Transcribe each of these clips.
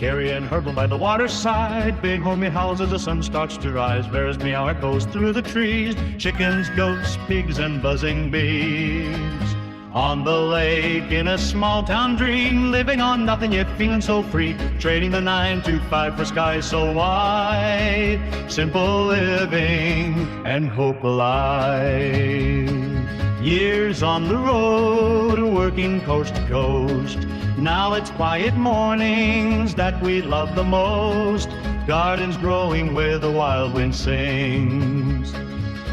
carrying herbal by the waterside. Big homey howls as the sun starts to rise. Bears meow echoes through the trees. Chickens, goats, pigs, and buzzing bees. On the lake in a small town dream, living on nothing yet feeling so free, trading the 9 to 5 for skies so wide. Simple living and hope alive. Years on the road, working coast to coast. Now it's quiet mornings that we love the most. Gardens growing where the wild wind sings.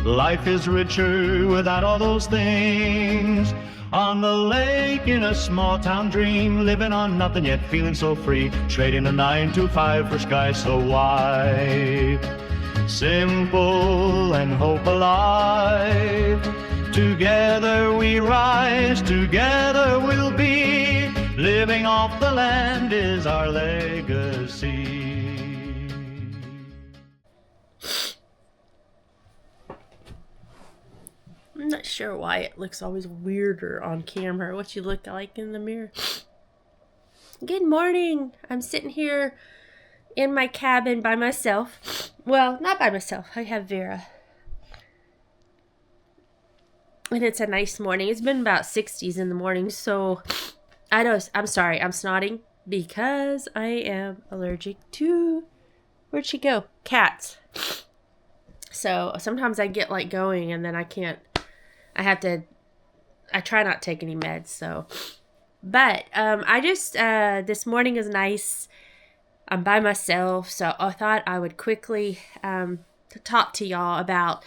Life is richer without all those things. On the lake in a small town dream, living on nothing yet feeling so free, trading a 9 to 5 for skies so wide. Simple and hope alive. Together we rise, together we'll be. Living off the land is our legacy. I'm not sure why it looks always weirder on camera, what you look like in the mirror. Good morning. I'm sitting here in my cabin by myself. Well, not by myself. I have Vera. And it's a nice morning. It's been about 60s in the morning, so I'm sorry, I'm snotting because I am allergic to, where'd she go? Cats. So sometimes I get like going and then I can't. I try not to take any meds, so. But I just, this morning is nice. I'm by myself, so I thought I would quickly talk to y'all about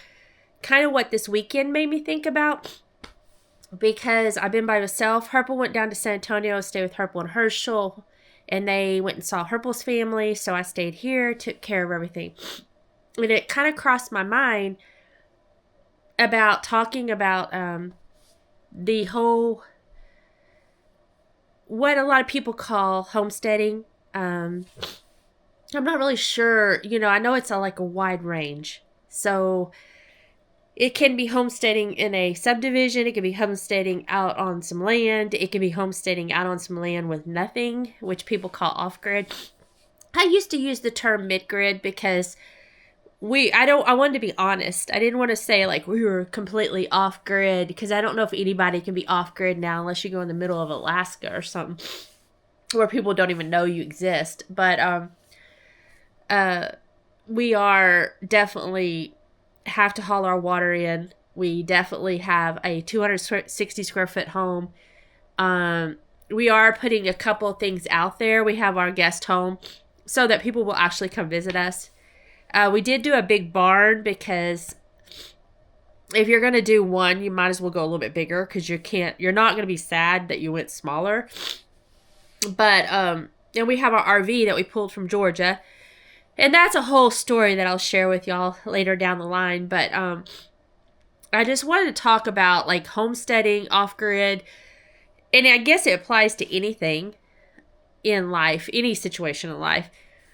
kind of what this weekend made me think about. Because I've been by myself. Herpel went down to San Antonio to stay with Herpel and Herschel. And they went and saw Herpel's family, so I stayed here, took care of everything. And it kind of crossed my mind about talking about the whole, what a lot of people call homesteading. I'm not really sure, I know it's like a wide range. So it can be homesteading in a subdivision. It can be homesteading out on some land. It can be homesteading out on some land with nothing, which people call off-grid. I used to use the term mid-grid because I wanted to be honest. I didn't want to say like we were completely off grid because I don't know if anybody can be off grid now unless you go in the middle of Alaska or something where people don't even know you exist. But we are definitely have to haul our water in. We definitely have a 260 square foot home. We are putting a couple of things out there. We have our guest home so that people will actually come visit us. We did do a big barn because if you're going to do one, you might as well go a little bit bigger because you're not going to be sad that you went smaller. But, and we have our RV that we pulled from Georgia. And that's a whole story that I'll share with y'all later down the line. But, I just wanted to talk about like homesteading, off-grid. And I guess it applies to anything in life, any situation in life.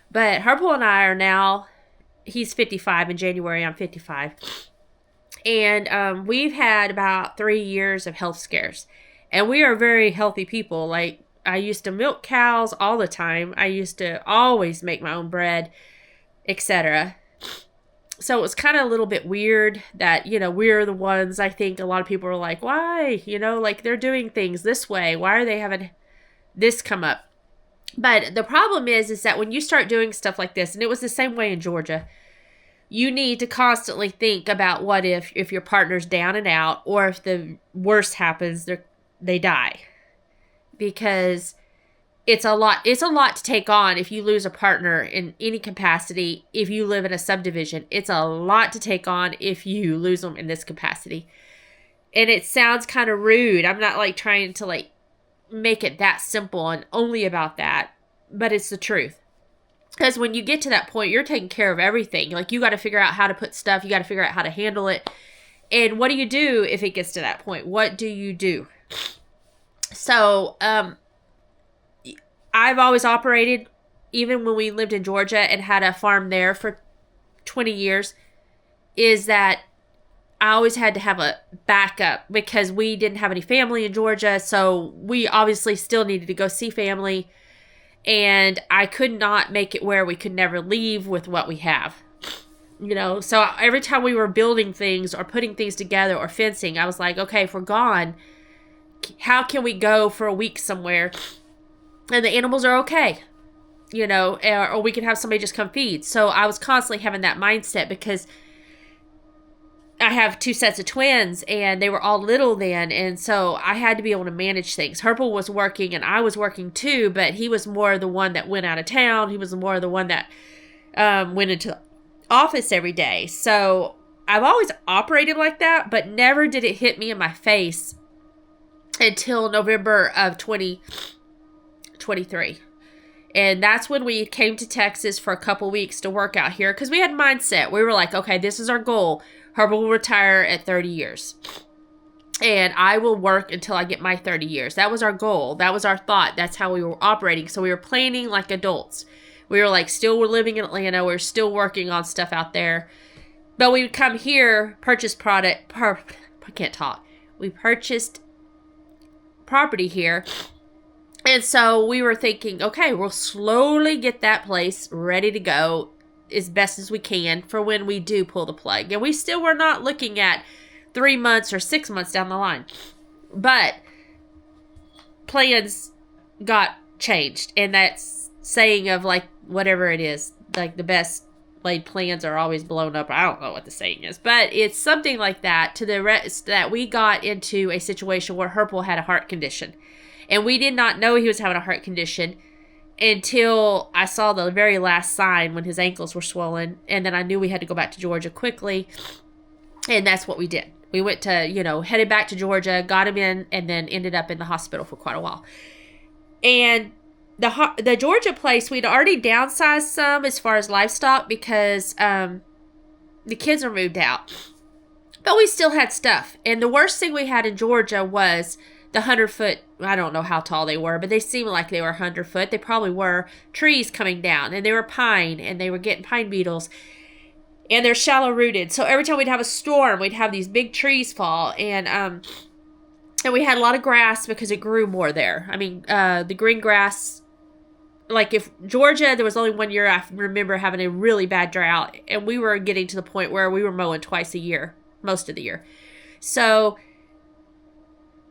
But Herpel and I are now, he's 55 in January, I'm 55. And we've had about 3 years of health scares. And we are very healthy people. Like, I used to milk cows all the time. I used to always make my own bread, etc. So it was kind of a little bit weird that, we're the ones, I think a lot of people are like, why? Like they're doing things this way. Why are they having this come up? But the problem is that when you start doing stuff like this, and it was the same way in Georgia, you need to constantly think about what if your partner's down and out, or if the worst happens, they die. Because it's a lot to take on if you lose a partner in any capacity. If you live in a subdivision, it's a lot to take on if you lose them in this capacity. And it sounds kind of rude. I'm not like trying to like make it that simple and only about that, but it's the truth. Because when you get to that point, you're taking care of everything. Like, you got to figure out how to put stuff. You got to figure out how to handle it. And what do you do if it gets to that point? What do you do? So, I've always operated, even when we lived in Georgia and had a farm there for 20 years, is that I always had to have a backup because we didn't have any family in Georgia. So we obviously still needed to go see family. And I could not make it where we could never leave with what we have. So every time we were building things or putting things together or fencing, I was like, okay, if we're gone, how can we go for a week somewhere and the animals are okay? Or we can have somebody just come feed. So I was constantly having that mindset because I have 2 sets of twins and they were all little then. And so I had to be able to manage things. Herpel was working and I was working too, but he was more the one that went out of town. He was more the one that went into the office every day. So I've always operated like that, but never did it hit me in my face until November of 2023. And that's when we came to Texas for a couple weeks to work out here because we had mindset. We were like, okay, this is our goal. Herbal will retire at 30 years. And I will work until I get my 30 years. That was our goal. That was our thought. That's how we were operating. So we were planning like adults. We were like, we're living in Atlanta. We're still working on stuff out there. But we would come here, purchase product. I can't talk. We purchased property here. And so we were thinking, okay, we'll slowly get that place ready to go as best as we can for when we do pull the plug. And we still were not looking at 3 months or 6 months down the line. But plans got changed. And that's saying of like whatever it is, like the best laid plans are always blown up. I don't know what the saying is, but it's something like that to the rest that we got into a situation where Herpel had a heart condition. And we did not know he was having a heart condition until I saw the very last sign when his ankles were swollen. And then I knew we had to go back to Georgia quickly. And that's what we did. We went to, headed back to Georgia, got him in, and then ended up in the hospital for quite a while. And the Georgia place, we'd already downsized some as far as livestock because the kids are moved out. But we still had stuff. And the worst thing we had in Georgia was the 100-foot, I don't know how tall they were, but they seemed like they were 100-foot. They probably were trees coming down, and they were pine, and they were getting pine beetles. And they're shallow rooted. So every time we'd have a storm, we'd have these big trees fall. And we had a lot of grass because it grew more there. I mean, the green grass, like if Georgia, there was only 1 year I remember having a really bad drought. And we were getting to the point where we were mowing twice a year, most of the year. So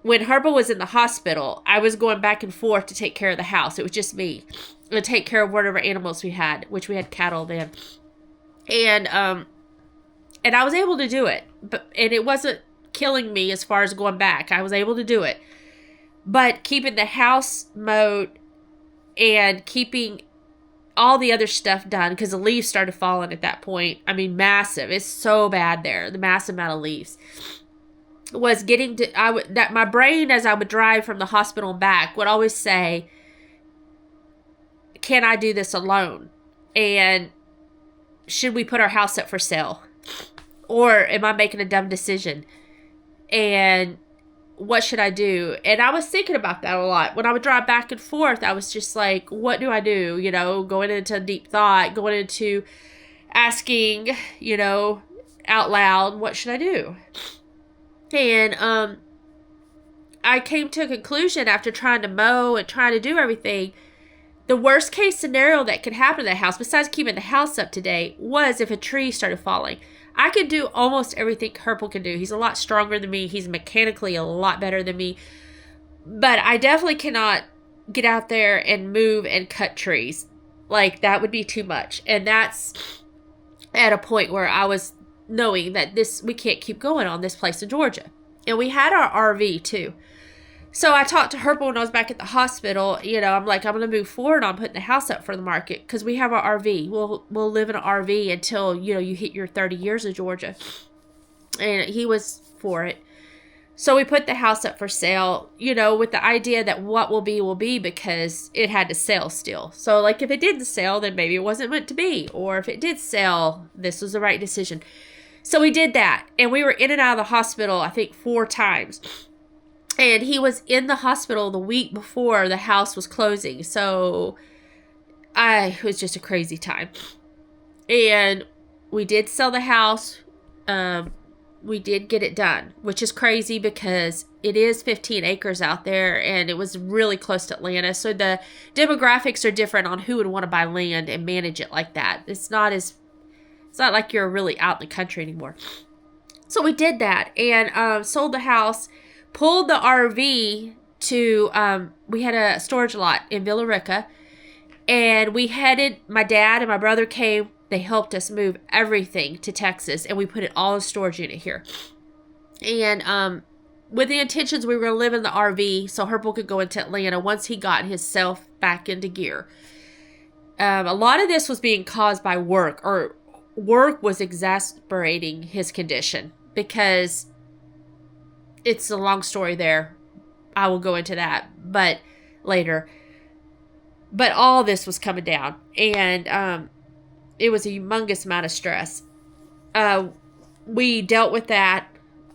when Herpel was in the hospital, I was going back and forth to take care of the house. It was just me. To take care of whatever animals we had, which we had cattle then. And I was able to do it. And it wasn't killing me as far as going back. I was able to do it. But keeping the house mowed and keeping all the other stuff done, because the leaves started falling at that point. I mean, massive. It's so bad there. The massive amount of leaves. Was getting to, that my brain as I would drive from the hospital and back would always say, can I do this alone? And should we put our house up for sale? Or am I making a dumb decision? And what should I do? And I was thinking about that a lot. When I would drive back and forth, I was just like, what do I do? Going into deep thought, going into asking, out loud, what should I do? And I came to a conclusion after trying to mow and trying to do everything. The worst case scenario that could happen to the house, besides keeping the house up to date, was if a tree started falling. I could do almost everything Herpel can do. He's a lot stronger than me. He's mechanically a lot better than me. But I definitely cannot get out there and move and cut trees. Like, that would be too much. And that's at a point where I was knowing that we can't keep going on this place in Georgia. And we had our RV too. So I talked to Herpel when I was back at the hospital. I'm like, I'm going to move forward on putting the house up for the market because we have our RV. We'll live in an RV until, you hit your 30 years in Georgia. And he was for it. So we put the house up for sale, with the idea that what will be because it had to sell still. So like if it didn't sell, then maybe it wasn't meant to be. Or if it did sell, this was the right decision. So we did that. And we were in and out of the hospital, I think 4 times. And he was in the hospital the week before the house was closing. So it was just a crazy time. And we did sell the house. we did get it done, which is crazy because it is 15 acres out there and it was really close to Atlanta. So the demographics are different on who would want to buy land and manage it like that. It's not like you're really out in the country anymore. So we did that and sold the house, pulled the RV to, we had a storage lot in Villa Rica, and we headed, my dad and my brother came. They helped us move everything to Texas, and we put it all in storage unit here. And with the intentions we were going to live in the RV so Herpel could go into Atlanta once he got himself back into gear. A lot of this was being caused by work, or work was exasperating his condition, because it's a long story there. I will go into that but later. But all this was coming down, and it was a humongous amount of stress. We dealt with that.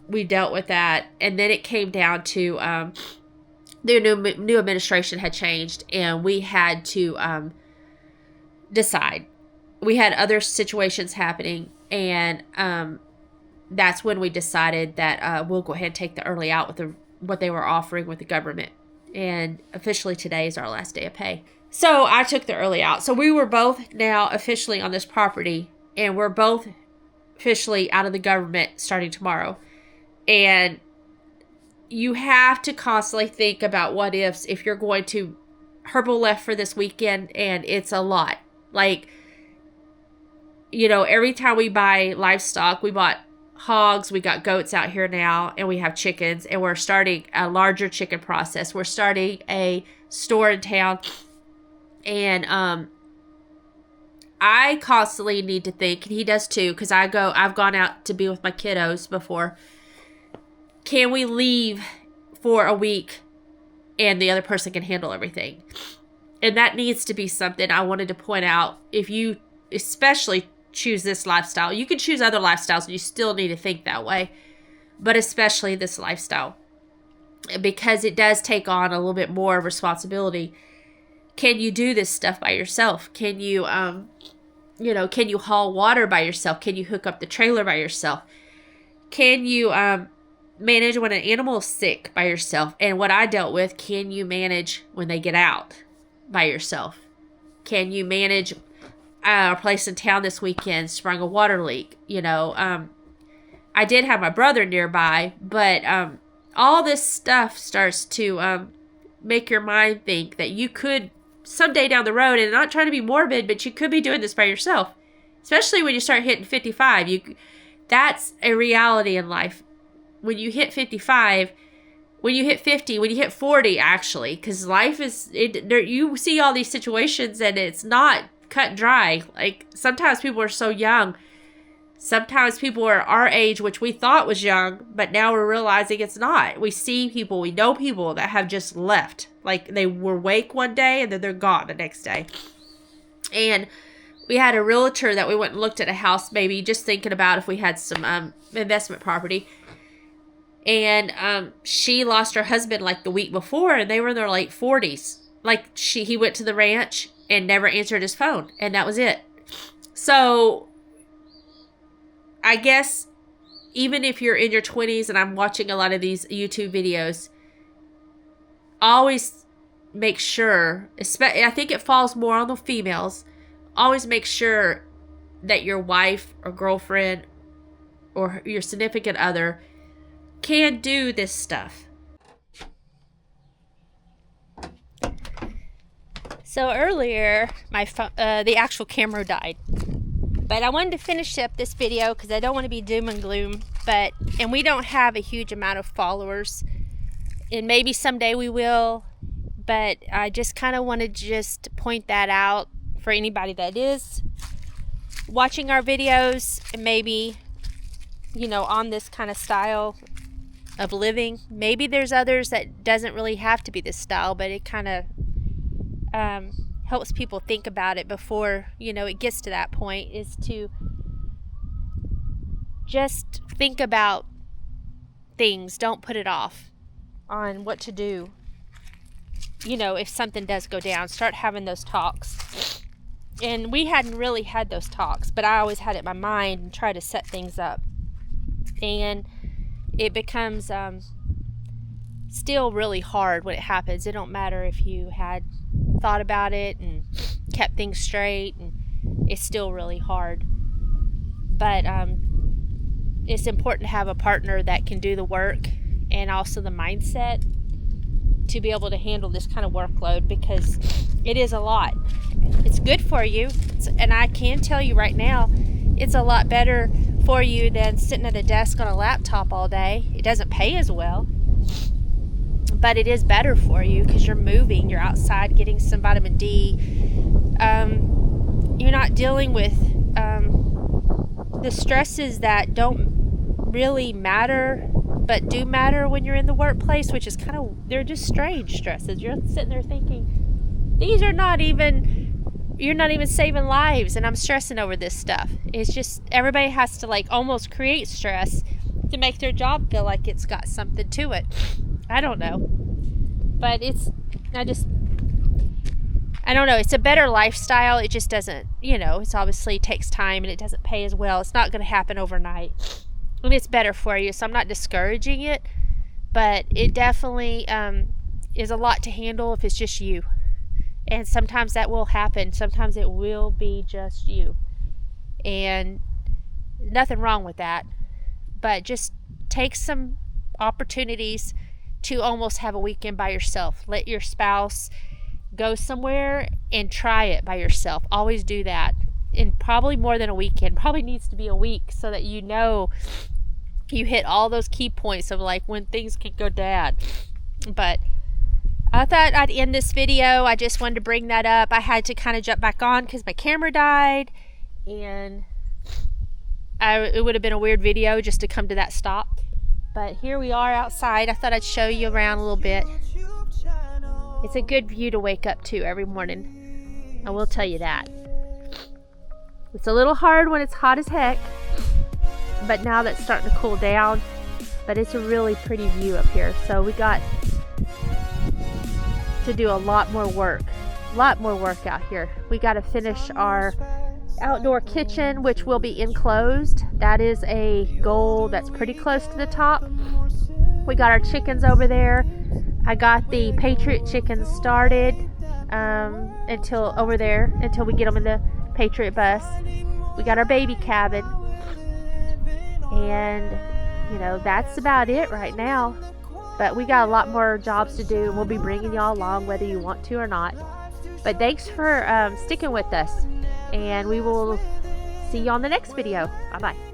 And then it came down to the new administration had changed, and we had to decide. We had other situations happening, and that's when we decided that we'll go ahead and take the early out with what they were offering with the government. And officially today is our last day of pay. So I took the early out. So we were both now officially on this property, and we're both officially out of the government starting tomorrow. And you have to constantly think about what ifs if you're going to. Herpel left for this weekend, and it's a lot. Like, you know, every time we buy livestock, we bought hogs, we got goats out here now, and we have chickens, and we're starting a larger chicken process. We're starting a store in town. And I constantly need to think, and he does too, because I've gone out to be with my kiddos before. Can we leave for a week and the other person can handle everything? And that needs to be something I wanted to point out. If you especially choose this lifestyle, you can choose other lifestyles and you still need to think that way, but especially this lifestyle, because it does take on a little bit more responsibility. Can you do this stuff by yourself? Can you, can you haul water by yourself? Can you hook up the trailer by yourself? Can you manage when an animal is sick by yourself? And what I dealt with, can you manage when they get out by yourself? Can you manage our place in town this weekend sprung a water leak? I did have my brother nearby, but all this stuff starts to make your mind think that you could someday down the road, and not trying to be morbid, but you could be doing this by yourself, especially when you start hitting 55. That's a reality in life. When you hit 55, when you hit 50, when you hit 40, actually, because life is, you see all these situations and it's not cut and dry. Like, sometimes people are so young. Sometimes people are our age, which we thought was young, but now we're realizing it's not. We know people that have just left. Like, they were awake one day and then they're gone the next day. And we had a realtor that we went and looked at a house, maybe just thinking about if we had some investment property. And she lost her husband like the week before, and they were in their late 40s. Like, he went to the ranch and never answered his phone, and that was it. So I guess even if you're in your 20s, and I'm watching a lot of these YouTube videos, always make sure, I think it falls more on the females, always make sure that your wife or girlfriend or your significant other can do this stuff. So earlier, my the actual camera died. But I wanted to finish up this video because I don't want to be doom and gloom. And we don't have a huge amount of followers. And maybe someday we will. But I just kind of wanted to just point that out for anybody that is watching our videos and maybe, on this kind of style of living. Maybe there's others that doesn't really have to be this style, but it kind of helps people think about it before it gets to that point, is to just think about things. Don't put it off on what to do. If something does go down, start having those talks. And we hadn't really had those talks, but I always had it in my mind and try to set things up. And it becomes still really hard when it happens. It don't matter if you had thought about it and kept things straight, and it's still really hard. But it's important to have a partner that can do the work and also the mindset to be able to handle this kind of workload, because it is a lot. It's good for you, and I can tell you right now, it's a lot better for you than sitting at a desk on a laptop all day. It doesn't pay as well, but it is better for you because you're moving, you're outside getting some vitamin D. You're not dealing with the stresses that don't really matter but do matter when you're in the workplace, which is they're just strange stresses. You're sitting there thinking, you're not even saving lives, and I'm stressing over this stuff. It's just, everybody has to like almost create stress to make their job feel like it's got something to it. I don't know. But I don't know. It's a better lifestyle. It just doesn't, it's obviously takes time and it doesn't pay as well. It's not going to happen overnight. And it's better for you. So I'm not discouraging it, but it definitely is a lot to handle if it's just you. And sometimes that will happen. Sometimes it will be just you. And nothing wrong with that. But just take some opportunities to almost have a weekend by yourself. Let your spouse go somewhere and try it by yourself. Always do that. And probably more than a weekend. Probably needs to be a week so that you hit all those key points of like when things can go bad. But I thought I'd end this video. I just wanted to bring that up. I had to kind of jump back on because my camera died, and it would have been a weird video just to come to that stop. But here we are outside. I thought I'd show you around a little bit. It's a good view to wake up to every morning. I will tell you that. It's a little hard when it's hot as heck, but now that's starting to cool down. But it's a really pretty view up here. So we got to do a lot more work out here. We got to finish our outdoor kitchen, which will be enclosed. That is a goal that's pretty close to the top. We got our chickens over there. I got the Patriot chickens started until we get them in the Patriot bus. We got our baby cabin, and that's about it right now. But we got a lot more jobs to do, and we'll be bringing y'all along whether you want to or not. But thanks for sticking with us, and we will see you on the next video. Bye bye.